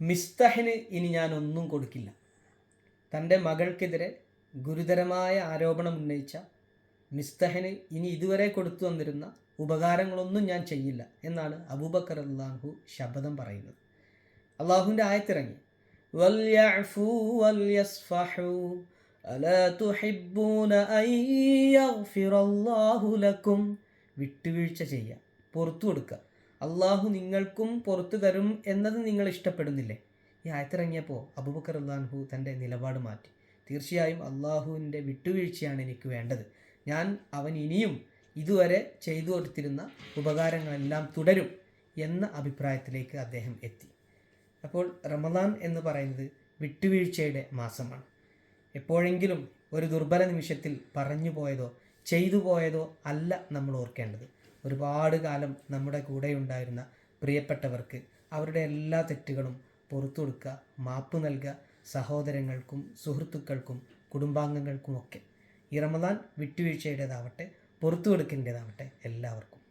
മിസ്തഹിന് ഇനി ഞാൻ ഒന്നും കൊടുക്കില്ല. തൻ്റെ മകൾക്കെതിരെ ഗുരുതരമായ ആരോപണം ഉന്നയിച്ച മിസ്തഹിന് ഇനി ഇതുവരെ കൊടുത്തു വന്നിരുന്ന ഉപകാരങ്ങളൊന്നും ഞാൻ ചെയ്യില്ല എന്നാണ് അബൂബക്കർ റളിയല്ലാഹു ശപഥം പറയുന്നത്. അള്ളാഹുവിൻ്റെ ആയത്തിറങ്ങി, വൽയഅഫൂ വൽയസ്ഫഹൂ അലാ തുഹിബ്ബൂന അൻ യഗ്ഫിറല്ലാഹു ലക്കും. വിട്ടുവീഴ്ച ചെയ്യുക, പുറത്തു കൊടുക്കുക. അള്ളാഹു നിങ്ങൾക്കും പുറത്തു തരും എന്നത് നിങ്ങൾ ഇഷ്ടപ്പെടുന്നില്ലേ? ഈ ആയത്തിറങ്ങിയപ്പോൾ അബൂബക്കർ റളിയല്ലാഹു തൻ്റെ നിലപാട് മാറ്റി. തീർച്ചയായും അള്ളാഹുവിൻ്റെ വിട്ടുവീഴ്ചയാണ് എനിക്ക് വേണ്ടത്. ഞാൻ അവൻ ഇനിയും ഇതുവരെ ചെയ്തു കൊടുത്തിരുന്ന ഉപകാരങ്ങളെല്ലാം തുടരും എന്ന അഭിപ്രായത്തിലേക്ക് അദ്ദേഹം എത്തി. അപ്പോൾ റമദാൻ എന്ന് പറയുന്നത് വിട്ടുവീഴ്ചയുടെ മാസമാണ്. എപ്പോഴെങ്കിലും ഒരു ദുർബല നിമിഷത്തിൽ പറഞ്ഞു പോയതോ ചെയ്തു പോയതോ അല്ല നമ്മൾ ഓർക്കേണ്ടത്. ഒരുപാട് കാലം നമ്മുടെ കൂടെയുണ്ടായിരുന്ന പ്രിയപ്പെട്ടവർക്ക് അവരുടെ എല്ലാ തെറ്റുകളും പുറത്തു കൊടുക്കുക, മാപ്പ് നൽകുക, സഹോദരങ്ങൾക്കും സുഹൃത്തുക്കൾക്കും കുടുംബാംഗങ്ങൾക്കുമൊക്കെ. ഈ റമദാൻ വിട്ടുവീഴ്ചയുടേതാവട്ടെ, പുറത്തു കൊടുക്കലിൻ്റേതാവട്ടെ എല്ലാവർക്കും.